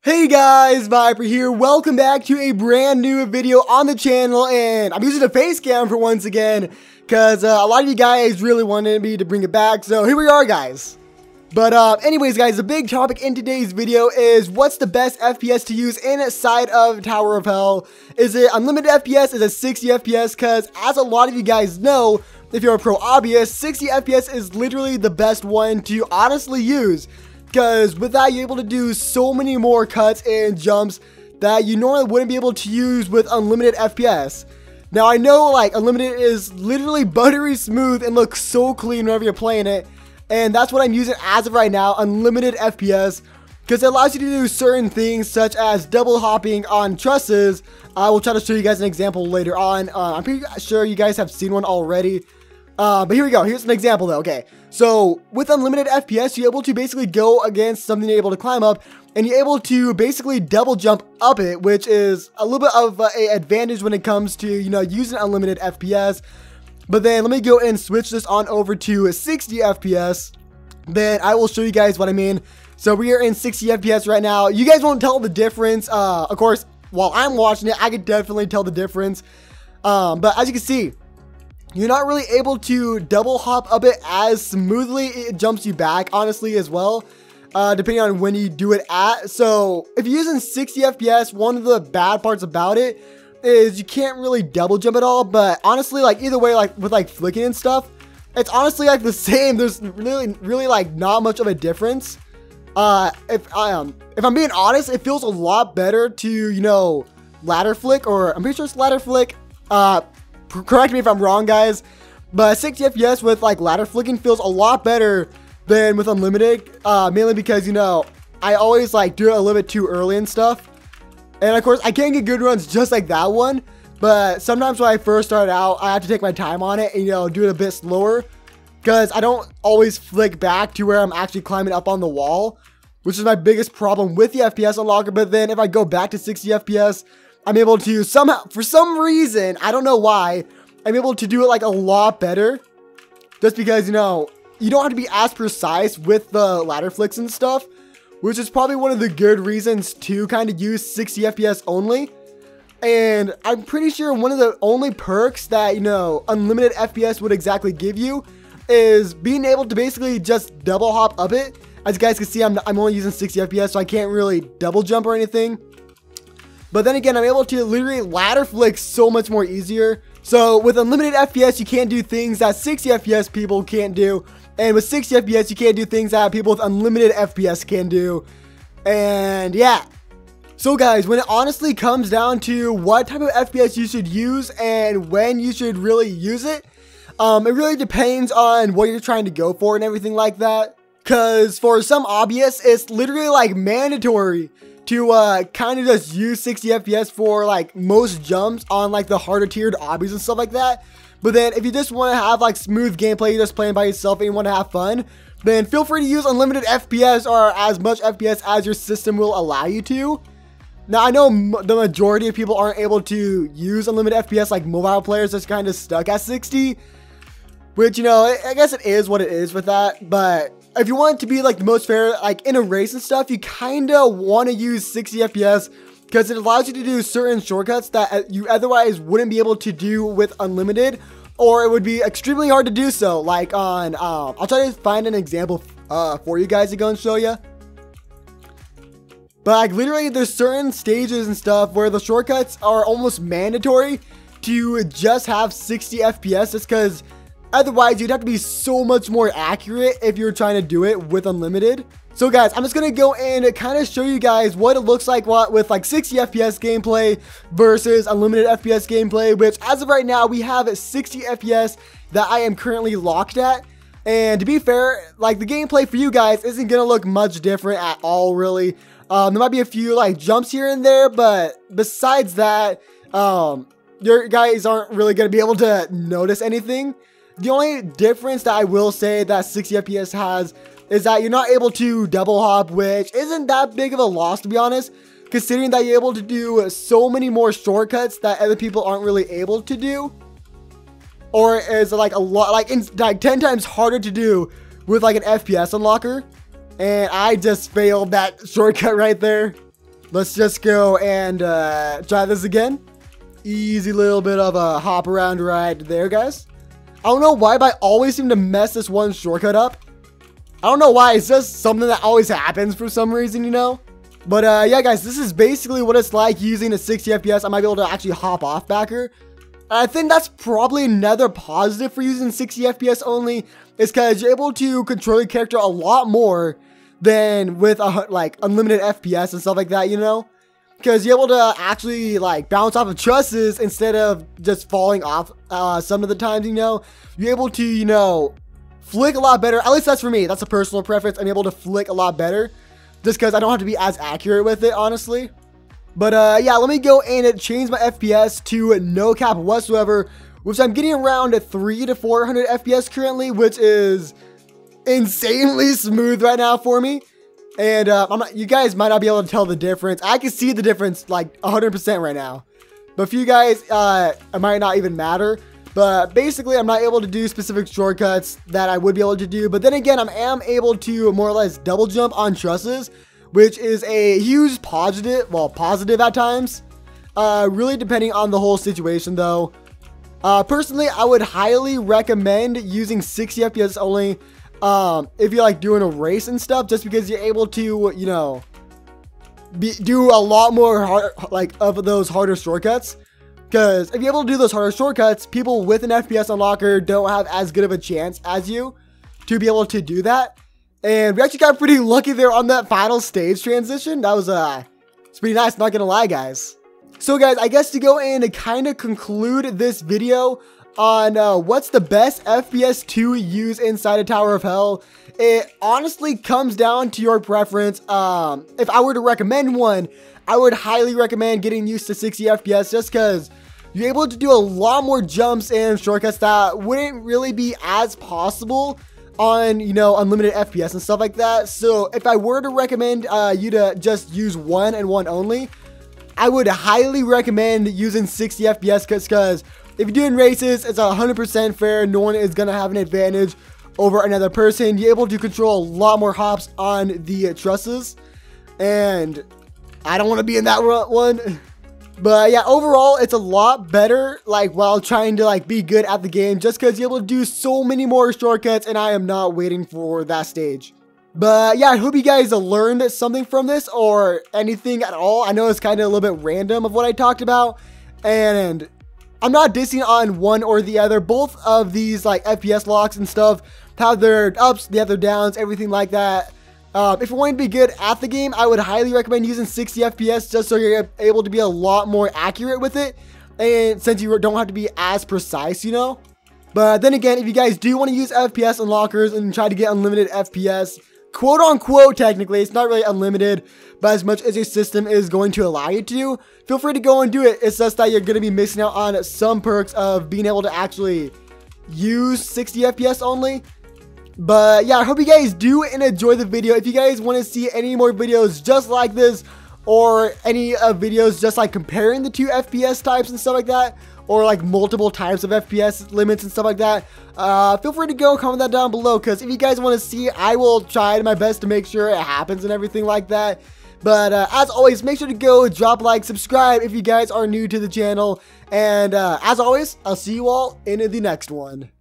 Hey guys, Viper here. Welcome back to a brand new video on the channel, and I'm using a face cam for once again because a lot of you guys really wanted me to bring it back, so here we are, guys. But anyways, guys, the big topic in today's video is what's the best FPS to use inside of Tower of Hell. Is it unlimited FPS? Is it 60 FPS? Because as a lot of you guys know, if you're a pro hobbyist, 60 FPS is literally the best one to honestly use. Because with that, you're able to do so many more cuts and jumps that you normally wouldn't be able to use with unlimited FPS. Now, I know like unlimited is literally buttery smooth and looks so clean whenever you're playing it. And that's what I'm using as of right now, unlimited FPS. Because it allows you to do certain things such as double hopping on trusses. I will try to show you guys an example later on. I'm pretty sure you guys have seen one already. But here we go. Here's an example though. Okay, so with unlimited FPS, you're able to basically go against something you're able to climb up, and you're able to basically double jump up it, which is a little bit of an advantage when it comes to, you know, using unlimited FPS. But then let me go and switch this on over to 60 FPS. Then I will show you guys what I mean. So we are in 60 FPS right now. You guys won't tell the difference. Of course, while I'm watching it, I can definitely tell the difference. But as you can see, you're not really able to double hop up it as smoothly. It jumps you back, honestly, as well, depending on when you do it at. So if you're using 60 FPS, one of the bad parts about it is you can't really double jump at all. But honestly, like either way, like with like flicking and stuff, it's honestly like the same. There's really like not much of a difference. If I'm being honest, it feels a lot better to, you know, ladder flick, or I'm pretty sure it's ladder flick. Correct me if I'm wrong, guys, but 60 FPS with like ladder flicking feels a lot better than with unlimited, mainly because, you know, I always like do it a little bit too early and stuff. And of course, I can get good runs just like that one, but sometimes when I first start out, I have to take my time on it and, you know, do it a bit slower because I don't always flick back to where I'm actually climbing up on the wall, which is my biggest problem with the FPS unlocker. But then if I go back to 60 FPS, I'm able to somehow, for some reason, I don't know why, I'm able to do it like a lot better. Just because, you know, you don't have to be as precise with the ladder flicks and stuff, which is probably one of the good reasons to kind of use 60 FPS only. And I'm pretty sure one of the only perks that, you know, unlimited FPS would exactly give you is being able to basically just double hop up it. As you guys can see, I'm only using 60 FPS, so I can't really double jump or anything. But then again, I'm able to literally ladder flick so much more easier. So with unlimited FPS, you can't do things that 60 FPS people can't do. And with 60 FPS, you can't do things that people with unlimited FPS can do. And yeah. So guys, when it honestly comes down to what type of FPS you should use and when you should really use it, it really depends on what you're trying to go for and everything like that. Because for some hobbyists, it's literally like mandatory to kind of just use 60 FPS for like most jumps on like the harder tiered obbies and stuff like that. But then if you just want to have like smooth gameplay, you're just playing by yourself and you want to have fun, then feel free to use unlimited FPS or as much FPS as your system will allow you to. Now I know the majority of people aren't able to use unlimited FPS, like mobile players just kind of stuck at 60, which, you know, I guess it is what it is with that. But if you want it to be like the most fair, like in a race and stuff, you kind of want to use 60 FPS because it allows you to do certain shortcuts that you otherwise wouldn't be able to do with unlimited, or it would be extremely hard to do so. Like on, I'll try to find an example for you guys to go and show you. But like literally there's certain stages and stuff where the shortcuts are almost mandatory to just have 60 FPS just because otherwise, you'd have to be so much more accurate if you're trying to do it with unlimited. So guys, I'm just going to go and kind of show you guys what it looks like with like 60 FPS gameplay versus unlimited FPS gameplay, which as of right now, we have 60 FPS that I am currently locked at. And to be fair, like the gameplay for you guys isn't going to look much different at all, really. There might be a few like jumps here and there, but besides that, your guys aren't really going to be able to notice anything. The only difference that I will say that 60 FPS has is that you're not able to double hop, which isn't that big of a loss, to be honest, considering that you're able to do so many more shortcuts that other people aren't really able to do, or is like a lot, like 10 times harder to do with like an FPS unlocker. And I just failed that shortcut right there. let's just go and try this again. Easy little bit of a hop around ride there, guys. I don't know why, but I always seem to mess this one shortcut up. I don't know why, it's just something that always happens for some reason, you know? But yeah, guys, this is basically what it's like using a 60 FPS. I might be able to actually hop off backer. I think that's probably another positive for using 60 FPS only, is because you're able to control your character a lot more than with like unlimited FPS and stuff like that, you know? Because you're able to actually like bounce off of trusses instead of just falling off some of the times, you know? You're able to, you know, flick a lot better. At least that's for me. That's a personal preference. I'm able to flick a lot better just because I don't have to be as accurate with it, honestly. But yeah, let me go and change my FPS to no cap whatsoever, which I'm getting around 300 to 400 FPS currently, which is insanely smooth right now for me. And you guys might not be able to tell the difference. I can see the difference like 100% right now. But for you guys, it might not even matter. But basically, I'm not able to do specific shortcuts that I would be able to do. But then again, I am able to more or less double jump on trusses, which is a huge positive, well, positive at times. Really depending on the whole situation though. Personally, I would highly recommend using 60 FPS only if you're like doing a race and stuff, just because you're able to, you know, do a lot more of those harder shortcuts. Because if you're able to do those harder shortcuts, people with an FPS unlocker don't have as good of a chance as you to be able to do that. And we actually got pretty lucky there on that final stage transition. That was, it's pretty nice, not gonna lie, guys. So guys, I guess to go in to kind of conclude this video on what's the best FPS to use inside a Tower of Hell, it honestly comes down to your preference. If I were to recommend one, I would highly recommend getting used to 60 FPS just because you're able to do a lot more jumps and shortcuts that wouldn't really be as possible on, you know, unlimited FPS and stuff like that. So if I were to recommend you to just use one and one only, I would highly recommend using 60 FPS because if you're doing races, it's 100% fair. No one is going to have an advantage over another person. You're able to control a lot more hops on the trusses. And I don't want to be in that one. But yeah, overall, it's a lot better, like, while trying to, like, be good at the game, just because you're able to do so many more shortcuts, and I am not waiting for that stage. But yeah, I hope you guys learned something from this, or anything at all. I know it's kind of a little bit random of what I talked about, and I'm not dissing on one or the other. Both of these, like, FPS locks and stuff have their ups, they have their downs, everything like that. If you're wanting to be good at the game, I would highly recommend using 60 FPS just so you're able to be a lot more accurate with it. And since you don't have to be as precise, you know. But then again, if you guys do want to use FPS unlockers and try to get unlimited FPS, quote unquote, technically, it's not really unlimited, but as much as your system is going to allow you to, feel free to go and do it. It's just that you're going to be missing out on some perks of being able to actually use 60 FPS only. But yeah, I hope you guys do and enjoy the video. If you guys want to see any more videos just like this, or any videos just like comparing the two FPS types and stuff like that, or like multiple types of FPS limits and stuff like that, feel free to go comment that down below, because if you guys want to see, I will try my best to make sure it happens and everything like that. But as always, make sure to go drop a like, subscribe if you guys are new to the channel, and as always, I'll see you all in the next one.